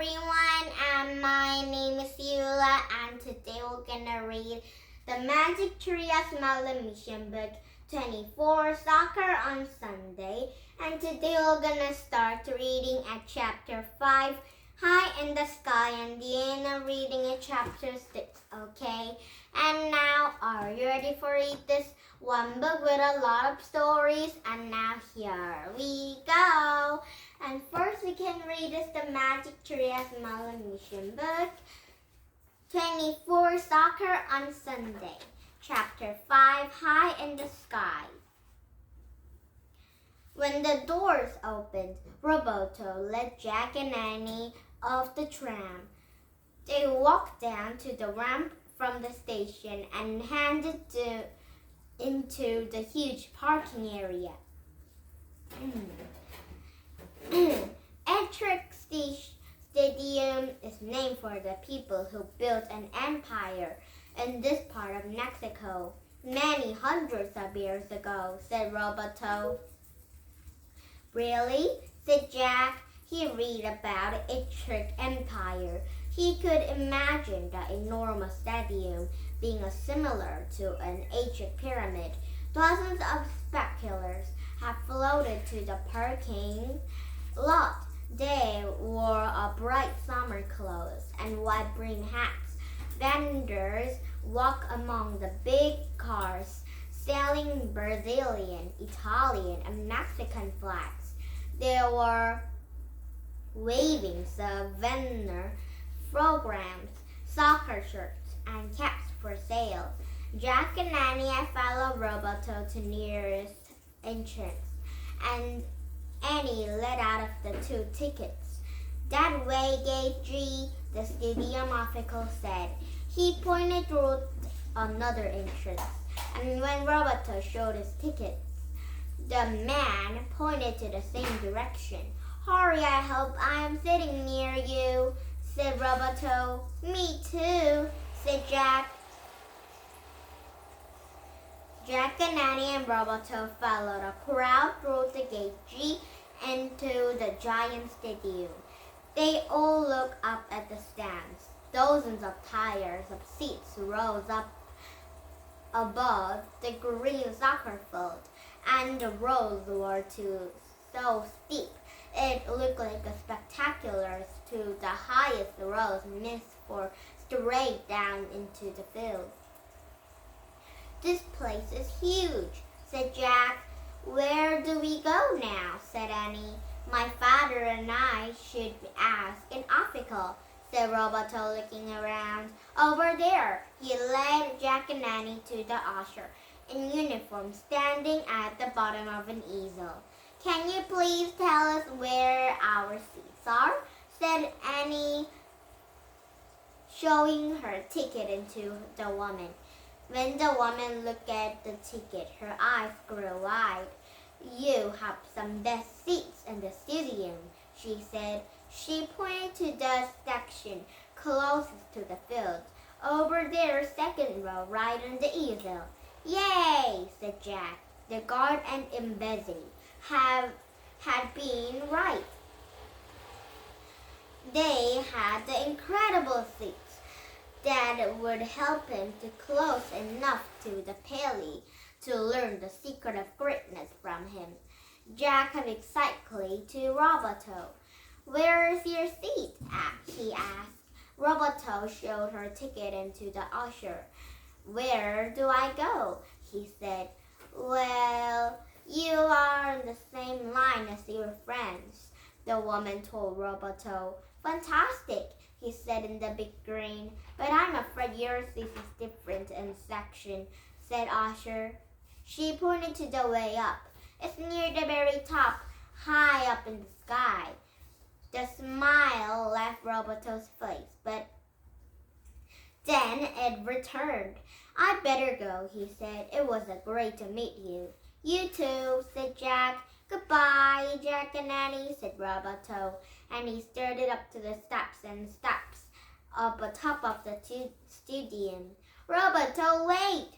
everyone, my name is Yula, and today we're gonna read the Magic Tree of Merlin Mission book 24, Soccer on Sunday. And today we're gonna start reading at chapter 5, High in the Sky, and the end of reading at chapter 6, okay? And now, are you ready for read this one book with a lot of stories? And now here we go. And first we can read is the Magic Tree of Merlin Mission book 24, Soccer on Sunday. Chapter 5, High in the Sky. When the doors opened, Roboto led Jack and Annie off the tram. They walked down to the ramp from the station and headed into the huge parking area. Electric Stadium is named for the people who built an empire in this part of Mexico many hundreds of years ago, said Roboto. Really? Said Jack. He read about Electric Empire. He could imagine the enormous stadium being similar to an ancient pyramid. Dozens of speculators have floated to the parking lot. They wore bright summer clothes and white brim hats. Vendors walk among the big cars, selling Brazilian, Italian, and Mexican flags. There were waving souvenir programs, soccer shirts, and caps for sale. Jack and Annie followed Roboto to nearest entrance, and Annie let out of the 2 tickets. That way, Gate G, the stadium official said. He pointed toward another entrance, and when Roboto showed his tickets, the man pointed to the same direction. Hurry, I hope I am sitting near you, said Roboto. Me too, said Jack. Jack and Annie and Roboto followed a crowd through the gate G into the giant stadium. They all looked up at the stands. Dozens of tiers of seats rose up above the green soccer field, and the rows were so steep it looked like a spectacular to the highest rows missed for straight down into the field. This place is huge, said Jack. Where do we go now? Said Annie. My father and I should ask an official, said Roboto, looking around. Over there. He led Jack and Annie to the usher in uniform standing at the bottom of an easel. Can you please tell us where our seats are? Said Annie, showing her ticket into the woman. When the woman looked at the ticket, her eyes grew wide. You have some best seats in the stadium, she said. She pointed to the section closest to the field. Over there, second row, right on the easel. Yay, said Jack. The guard and embassy had been right. They had the incredible seats that would help him to close enough to the paley to learn the secret of greatness from him. Jack came excitedly to Roboto. Where is your seat? He asked. Roboto showed her ticket into the usher. Where do I go? He said. Well, you are in the same line as your friends, the woman told Roboto. Fantastic, he said in the big grin. But I'm afraid your seat is different in section, said Usher. She pointed to the way up. It's near the very top, high up in the sky. The smile left Roboto's face, but then it returned. I'd better go, he said. It was great to meet you. You too, said Jack. Goodbye, Jack and Annie, said Roboto, and he started up to the steps up atop of the stadium. Roboto, wait!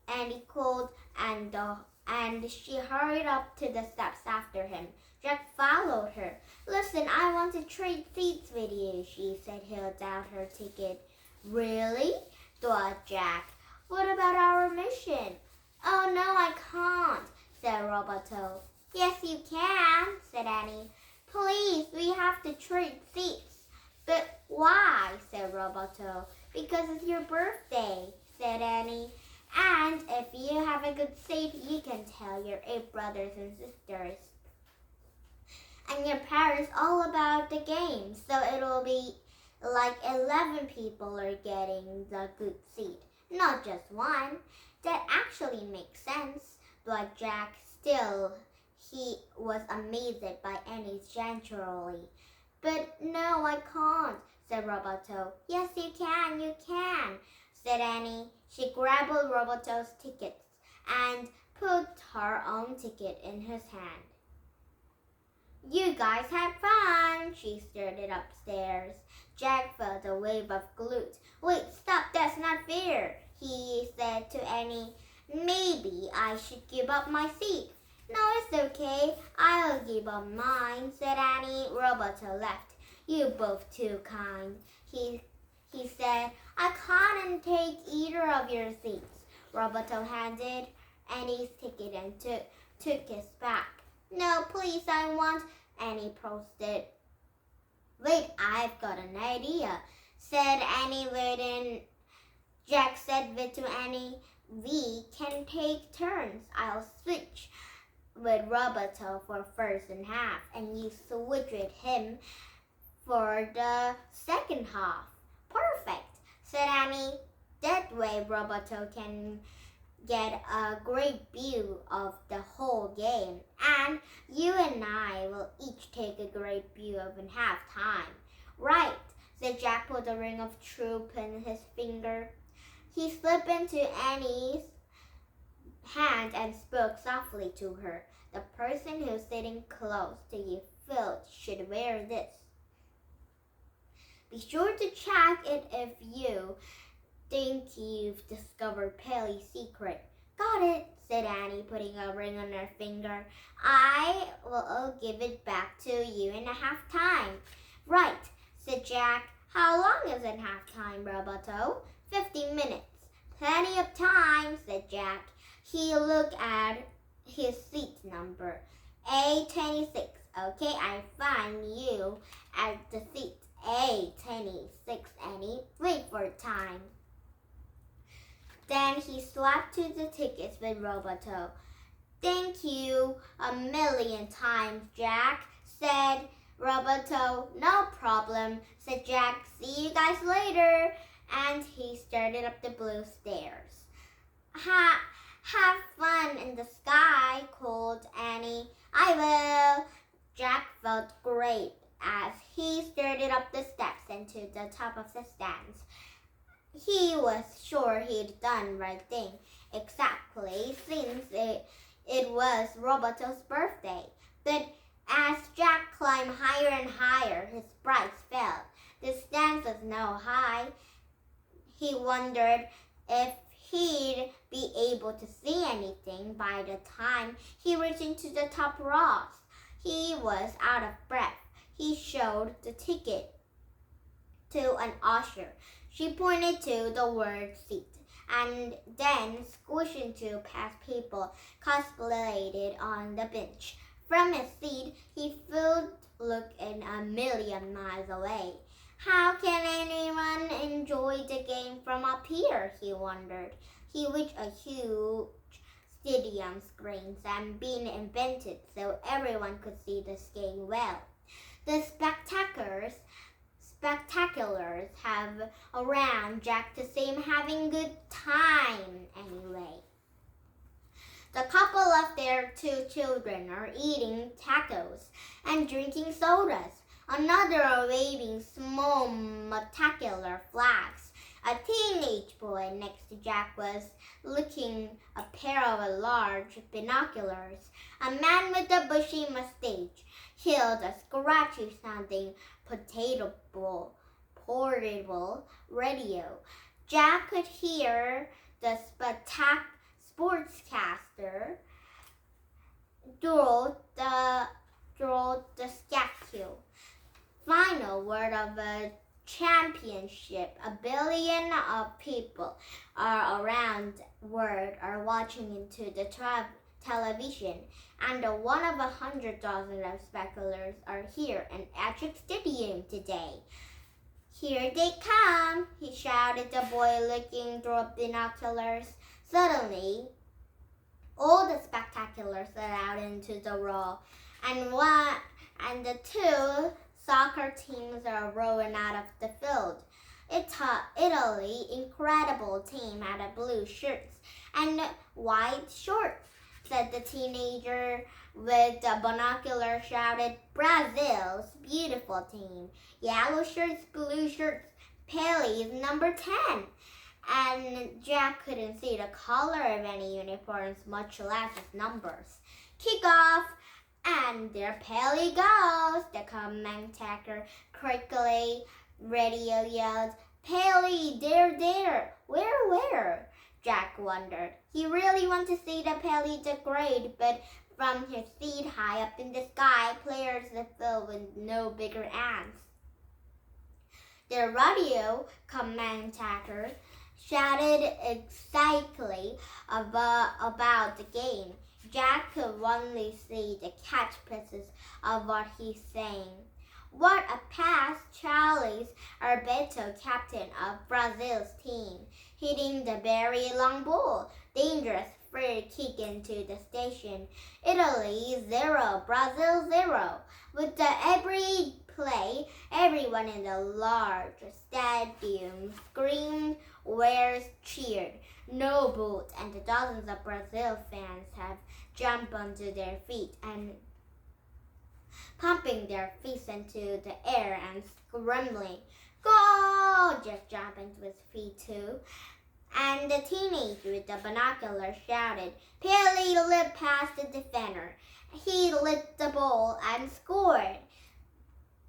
Annie called, and she hurried up to the steps after him. Jack followed her. Listen, I want to trade seats with you, she said, held out her ticket. Really? Thought Jack. What about our mission? Oh, no, I can't, said Roboto. Yes, you can, said Annie. Please, we have to trade seats. But why, said Roboto. Because it's your birthday, said Annie. And if you have a good seat, you can tell your 8 brothers and sisters and your parents all about the game. So it'll be like 11 people are getting the good seat, not just one. That actually makes sense. But Jack still, he was amazed by Annie's generosity. But no, I can't, said Roboto. Yes, you can, said Annie. She grabbed Roboto's tickets and put her own ticket in his hand. You guys had fun, she started upstairs. Jack felt a wave of glue. Wait, stop, that's not fair, he said to Annie. Maybe I should give up my seat. No, it's okay. I'll give up mine, said Annie. Roboto left. You both too kind, he said. I can't take either of your seats. Roboto handed Annie's ticket and took his back. No, please, I want, Annie protested. Wait, I've got an idea, said Annie. Waiting. Jack said to Annie, we can take turns. I'll switch with Roboto for first and half, and you switch with him for the second half. Perfect, said Annie. That way Roboto can get a great view of the whole game, and you and I will each take a great view of in half time. Right, said Jack, put a ring of truth in his finger. He slipped into Annie's hand and spoke softly to her. The person who's sitting close to you should wear this. Be sure to check it if you think you've discovered Paley's secret. Got it, said Annie, putting a ring on her finger. I will give it back to you in a half time. Right, said Jack. How long is it half time, Roboto? 50 minutes. Plenty of time, said Jack. He looked at his seat number. A26. Okay, I find you at the seat. A26, Annie. Wait for time. Then he swapped to the tickets with Roboto. Thank you a million times, Jack, said Roboto. No problem, said Jack. See you guys later. And he started up the blue stairs. Have fun in the sky, called Annie. I will. Jack felt great as he started up the steps and to the top of the stands. He was sure he'd done the right thing, exactly since it was Roboto's birthday. But as Jack climbed higher and higher, his sprites fell. The stands was no high. He wondered if he'd be able to see anything by the time he reached into the top rows. He was out of breath. He showed the ticket to an usher. She pointed to the word seat and then squished into past people cosplayed on the bench. From his seat, he felt looking a million miles away. How can anyone enjoy the game from up here, he wondered. He wished a huge stadium screens had been invented so everyone could see the game well. The spectaculars have around Jack to see him having good time anyway. The couple of their 2 children are eating tacos and drinking sodas. Another are waving small spectacular flags. A teenage boy next to Jack was looking a pair of large binoculars. A man with a bushy mustache held a scratchy-sounding portable radio. Jack could hear the sportscaster through the through the statue. Final word of a championship. 1 billion of people are around the world are watching into the television, and one of 100,000 of spectators are here in Ettrick Stadium today. Here they come, he shouted, the boy looking through binoculars. Suddenly, all the spectators set out into the row, and the two soccer teams are rolling out of the field. Italy, incredible team, had a blue shirts and white shorts, said the teenager with the binocular, shouted. Brazil's beautiful team, yellow shirts, blue shirts, Pele's number 10. And Jack couldn't see the color of any uniforms, much less its numbers. Kick off! And there Pele goes, the commentator quickly radio yelled. Pele, there, where? Jack wondered. He really wanted to see the Pele the Great, but from his seat high up in the sky, players the field with no bigger ants. The radio commentator shouted excitedly about the game. Jack could only see the catchphrases of what he's saying. What a pass, Charles Alberto, captain of Brazil's team, hitting the very long ball. Dangerous free kick into the station. Italy 0, Brazil 0. With every play, everyone in the large stadium screamed, where's cheered. No boat, and the dozens of Brazil fans have jumped onto their feet and pumping their fists into the air and screaming, "Go!" Jack jumping to his feet too. And the teenager with the binoculars shouted. Pele lit past the defender. He lit the ball and scored.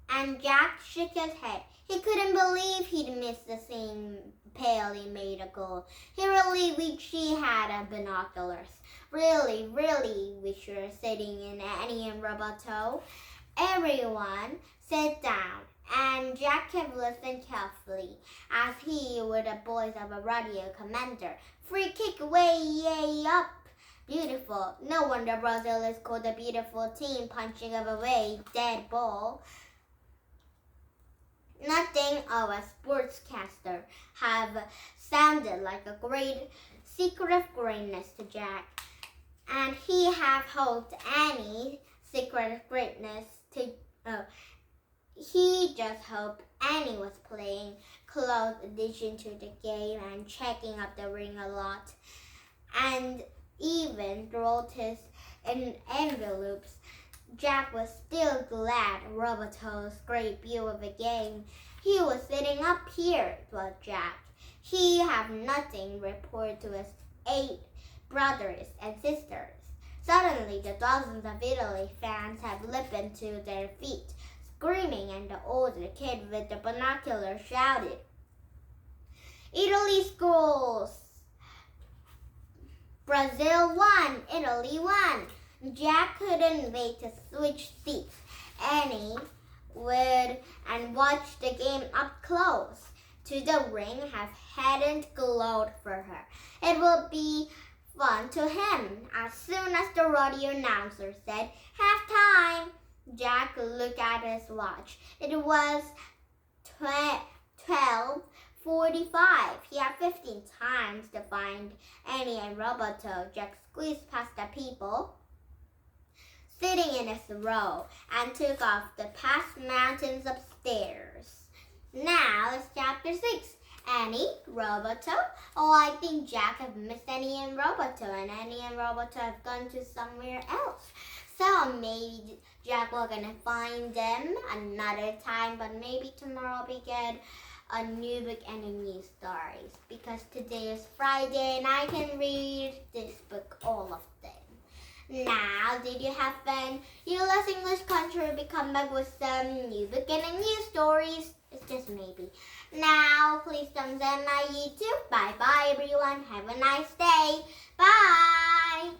And Jack shook his head. He couldn't believe he'd missed the scene Pele made a goal. He really wished he had binoculars. Really wish you were sitting in Annie and Roboto. Everyone sat down, and Jack kept listening carefully as he would the voice of a radio commander. Free kick way up. Beautiful. No wonder Brazil is called a beautiful team, punching away dead ball. Nothing of a sportscaster have sounded like a great secret of greatness to Jack, and he have hoped any secret of greatness to. He just hoped Annie was playing close addition to the game and checking up the ring a lot, and even wrote his envelopes. Jack was still glad Roboto's great view of the game. He was sitting up here, thought Jack. He have nothing to report to his 8 brothers and sisters. Suddenly, the dozens of Italy fans have leaped to their feet, screaming, and the older kid with the binoculars shouted, Italy scores! Brazil won! Italy won! Jack couldn't wait to switch seats. Annie would and watch the game up close. To the ring hadn't glowed for her. It will be fun to him. As soon as the radio announcer said, half time, Jack looked at his watch. It was 12:45. He had 15 times to find Annie and Roboto. Jack squeezed past the people sitting in his row and took off the past mountains upstairs. Now it's chapter 6. Annie, Roboto. Oh, I think Jack have missed Annie and Roboto, and Annie and Roboto have gone to somewhere else. So maybe Jack will gonna find them another time, but maybe tomorrow we get a new book and a new stories, because today is Friday and I can read this book, all of them. Now, did you have fun? US English Country will be come back with some new book and new stories. It's just maybe. Now, please thumbs up my YouTube. Bye-bye, everyone. Have a nice day. Bye.